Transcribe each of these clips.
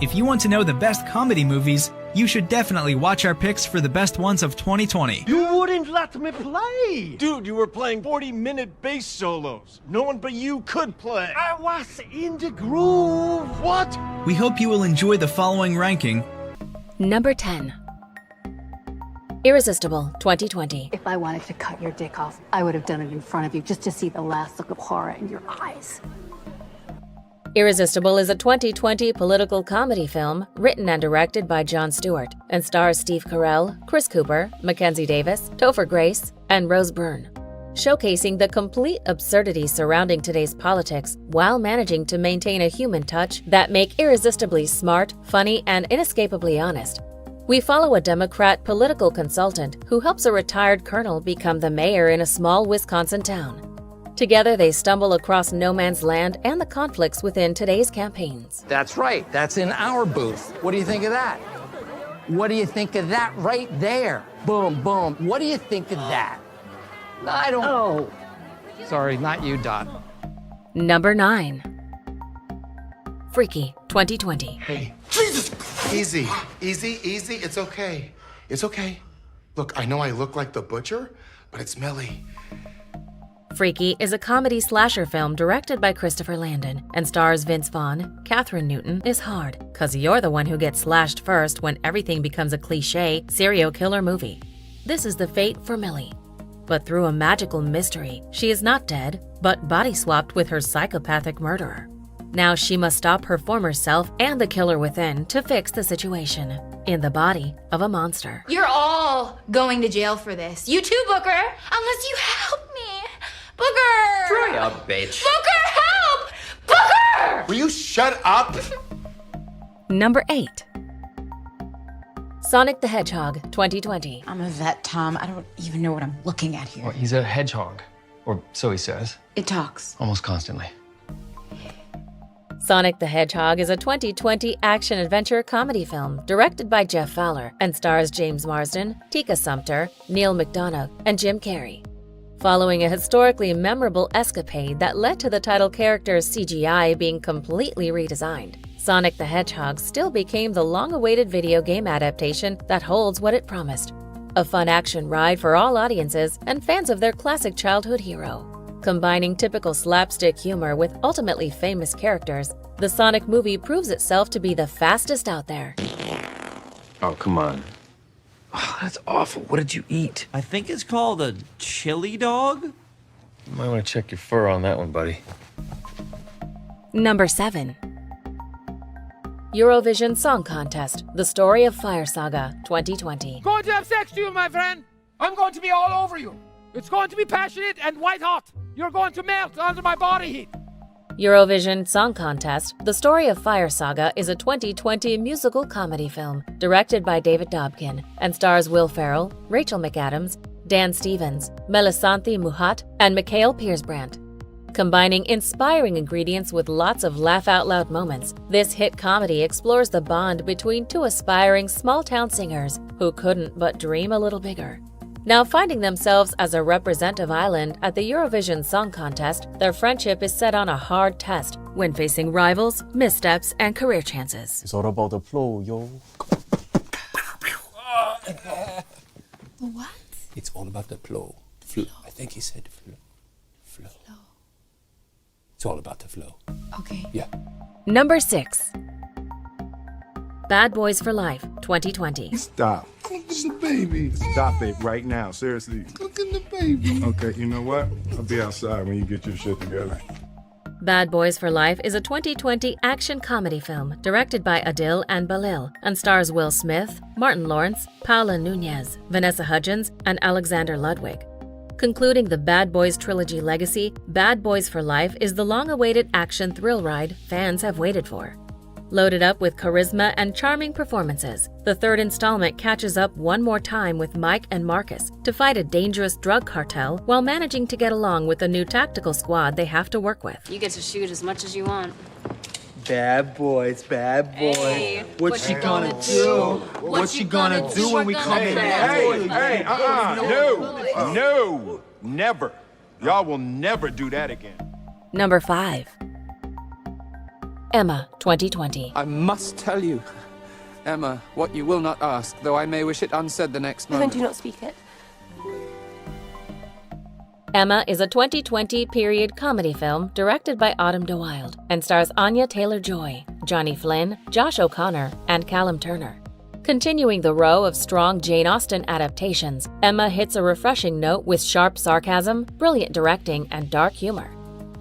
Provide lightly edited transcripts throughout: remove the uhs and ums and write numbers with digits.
If you want to know the best comedy movies, you should definitely watch our picks for the best ones of 2020. You wouldn't let me play! Dude, you were playing 40-minute bass solos. No one but you could play. I was in the groove! What? We hope you will enjoy the following ranking. Number 10. Irresistible 2020. If I wanted to cut your dick off, I would have done it in front of you just to see the last look of horror in your eyes. Irresistible is a 2020 political comedy film written and directed by Jon Stewart and stars Steve Carell, Chris Cooper, Mackenzie Davis, Topher Grace, and Rose Byrne, showcasing the complete absurdity surrounding today's politics while managing to maintain a human touch that make irresistibly smart, funny, and inescapably honest. We follow a Democrat political consultant who helps a retired colonel become the mayor in a small Wisconsin town. Together, they stumble across no man's land and the conflicts within today's campaigns. That's right. That's in our booth. What do you think of that? What do you think of that right there? Boom, boom. What do you think of that? I don't... Oh. Sorry, not you, Dot. Number 9. Freaky 2020. Hey, Jesus! Easy, easy, easy. It's okay. It's okay. Look, I know I look like the butcher, but it's Millie. Freaky is a comedy slasher film directed by Christopher Landon and stars Vince Vaughn. Catherine Newton is hard, 'cause you're the one who gets slashed first when everything becomes a cliché serial killer movie. This is the fate for Millie. But through a magical mystery, she is not dead, but body-swapped with her psychopathic murderer. Now she must stop her former self and the killer within to fix the situation, in the body of a monster. You're all going to jail for this. You too, Booker, unless you help me. Booker! Dry up, bitch. Booker, help! Booker! Will you shut up? Number 8. Sonic the Hedgehog 2020. I'm a vet, Tom. I don't even know what I'm looking at here. Well, he's a hedgehog, or so he says. It talks. Almost constantly. Sonic the Hedgehog is a 2020 action-adventure comedy film directed by Jeff Fowler and stars James Marsden, Tika Sumpter, Neil McDonough, and Jim Carrey. Following a historically memorable escapade that led to the title character's CGI being completely redesigned, Sonic the Hedgehog still became the long-awaited video game adaptation that holds what it promised. A fun action ride for all audiences and fans of their classic childhood hero. Combining typical slapstick humor with ultimately famous characters, the Sonic movie proves itself to be the fastest out there. Oh, come on. Oh, that's awful. What did you eat? I think it's called a chili dog. You might want to check your fur on that one, buddy. Number 7. Eurovision Song Contest, The Story of Fire Saga 2020. Going to have sex to you, my friend. I'm going to be all over you. It's going to be passionate and white hot. You're going to melt under my body heat. Eurovision Song Contest, The Story of Fire Saga is a 2020 musical comedy film directed by David Dobkin and stars Will Ferrell, Rachel McAdams, Dan Stevens, Melisanthe Muhat, and Mikhail Piersbrandt. Combining inspiring ingredients with lots of laugh-out-loud moments, this hit comedy explores the bond between two aspiring small-town singers who couldn't but dream a little bigger. Now finding themselves as a representative island at the Eurovision Song Contest, their friendship is set on a hard test when facing rivals, missteps, and career chances. It's all about the flow, yo. What? It's all about the flow. Flow. I think he said flow. Flow. It's all about the flow. Okay. Yeah. Number 6. Bad Boys for Life 2020. Stop. Look at the baby. Stop it right now. Seriously. Look at the baby. Okay, you know what? I'll be outside when you get your shit together. Bad Boys for Life is a 2020 action comedy film directed by Adil and Balil and stars Will Smith, Martin Lawrence, Paula Nunez, Vanessa Hudgens, and Alexander Ludwig. Concluding the Bad Boys trilogy legacy, Bad Boys for Life is the long-awaited action thrill ride fans have waited for. Loaded up with charisma and charming performances, the third installment catches up one more time with Mike and Marcus to fight a dangerous drug cartel while managing to get along with the new tactical squad they have to work with. You get to shoot as much as you want. Bad boys, bad boys. Hey, what you gonna do? What you gonna do when we come in? Hey, No, never. Y'all will never do that again. Number 5. Emma, 2020. I must tell you, Emma, what you will not ask, though I may wish it unsaid the next moment. Do not speak it. Emma is a 2020 period comedy film directed by Autumn de Wilde and stars Anya Taylor-Joy, Johnny Flynn, Josh O'Connor, and Callum Turner. Continuing the row of strong Jane Austen adaptations, Emma hits a refreshing note with sharp sarcasm, brilliant directing, and dark humor.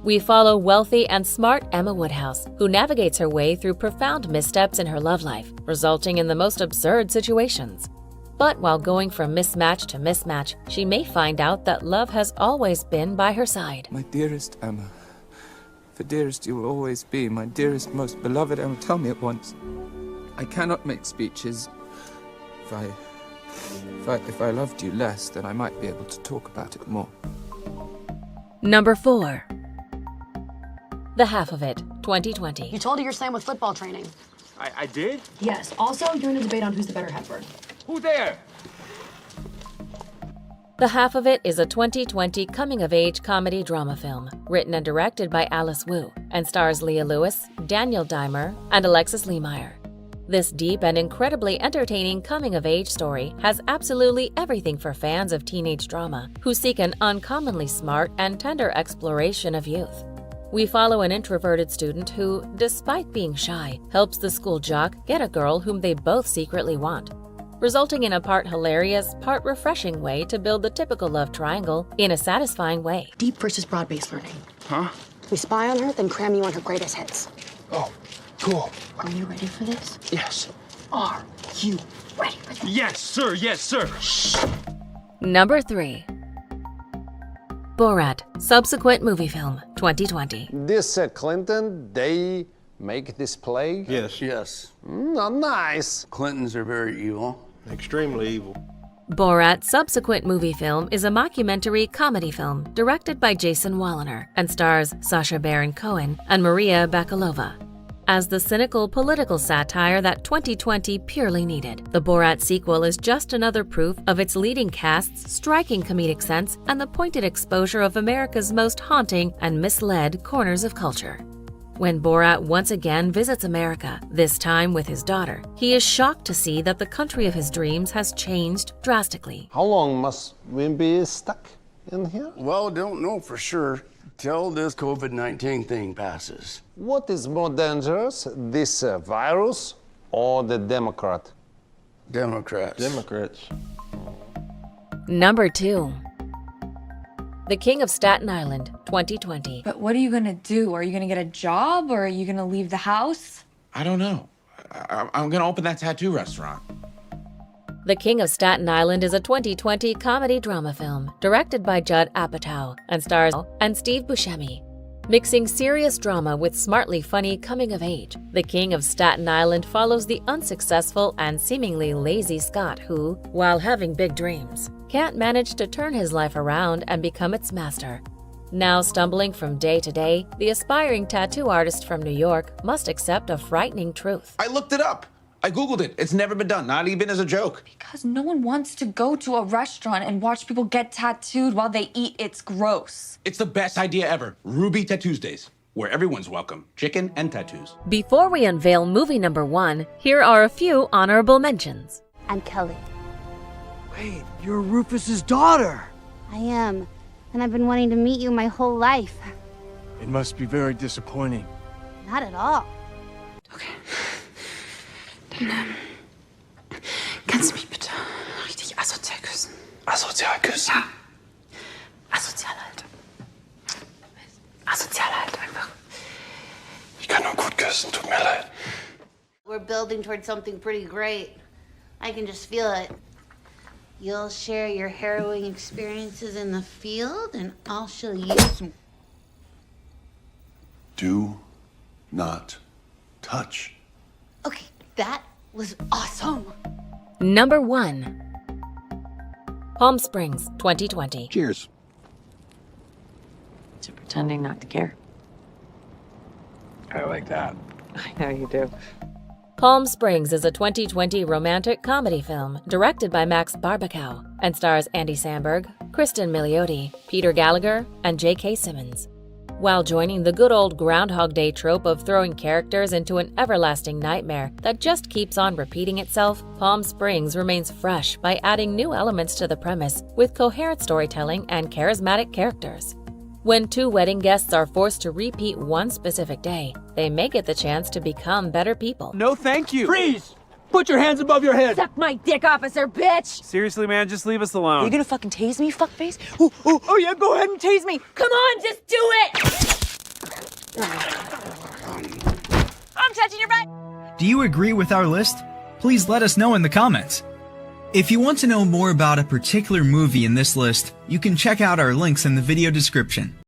We follow wealthy and smart Emma Woodhouse, who navigates her way through profound missteps in her love life, resulting in the most absurd situations. But while going from mismatch to mismatch, she may find out that love has always been by her side. My dearest Emma, for dearest you will always be, my dearest, most beloved Emma, tell me at once. I cannot make speeches. If I loved you less, then I might be able to talk about it more. Number 4. The Half of It, 2020. You told her you're slammed with football training. I did? Yes. Also, you're in a debate on who's the better Hepburn. Who there? The Half of It is a 2020 coming-of-age comedy drama film written and directed by Alice Wu and stars Leah Lewis, Daniel Dimer, and Alexis Lehmeyer. This deep and incredibly entertaining coming-of-age story has absolutely everything for fans of teenage drama who seek an uncommonly smart and tender exploration of youth. We follow an introverted student who, despite being shy, helps the school jock get a girl whom they both secretly want, resulting in a part hilarious, part refreshing way to build the typical love triangle in a satisfying way. Deep versus broad-based learning. Huh? We spy on her, then cram you on her greatest hits. Oh, cool. Are you ready for this? Yes. Are you ready for this? Yes, sir. Yes, sir. Shh. Number 3. Borat, subsequent movie film, 2020. This Clinton, they make this play? Yes. Yes. Nice. Clintons are very evil. Extremely evil. Borat, subsequent movie film is a mockumentary comedy film directed by Jason Walliner and stars Sacha Baron Cohen and Maria Bakalova. As the cynical political satire that 2020 purely needed, the Borat sequel is just another proof of its leading cast's striking comedic sense and the pointed exposure of America's most haunting and misled corners of culture. When Borat once again visits America, this time with his daughter, he is shocked to see that the country of his dreams has changed drastically. How long must we be stuck in here? Well, don't know for sure till this COVID-19 thing passes. What is more dangerous, this virus or the Democrat? Democrats. Democrats. Number 2. The King of Staten Island, 2020. But what are you gonna do? Are you gonna get a job or are you gonna leave the house? I don't know. I'm gonna open that tattoo restaurant. The King of Staten Island is a 2020 comedy drama film directed by Judd Apatow and stars Steve Buscemi. Mixing serious drama with smartly funny coming of age, The King of Staten Island follows the unsuccessful and seemingly lazy Scot who, while having big dreams, can't manage to turn his life around and become its master. Now stumbling from day to day, the aspiring tattoo artist from New York must accept a frightening truth. I looked it up. I Googled it. It's never been done, not even as a joke. Because no one wants to go to a restaurant and watch people get tattooed while they eat. It's gross. It's the best idea ever. Ruby Tattoosdays, where everyone's welcome. Chicken and tattoos. Before we unveil movie number 1, here are a few honorable mentions. I'm Kelly. Wait, you're Rufus's daughter. I am, and I've been wanting to meet you my whole life. It must be very disappointing. Not at all. Kannst du mich bitte richtig asozial küssen? Asozial küssen? Ja. Asozial halt. Asozial halt einfach. Ich kann nur gut küssen, tut mir leid. We're building towards something pretty great. I can just feel it. You'll share your harrowing experiences in the field, and I'll show you some. Do not touch. Okay, that was awesome. Number 1. Palm Springs, 2020. Cheers. To pretending not to care. I like that. I know you do. Palm Springs is a 2020 romantic comedy film directed by Max Barbakow and stars Andy Samberg, Kristen Milioti, Peter Gallagher, and J.K. Simmons. While joining the good old Groundhog Day trope of throwing characters into an everlasting nightmare that just keeps on repeating itself, Palm Springs remains fresh by adding new elements to the premise with coherent storytelling and charismatic characters. When two wedding guests are forced to repeat one specific day, they may get the chance to become better people. No, thank you. Freeze! Put your hands above your head! Suck my dick, officer, bitch! Seriously, man, just leave us alone. Are you gonna fucking tase me, fuckface? Oh yeah, go ahead and tase me. Come on, just do it! I'm touching your butt! Do you agree with our list? Please let us know in the comments. If you want to know more about a particular movie in this list, you can check out our links in the video description.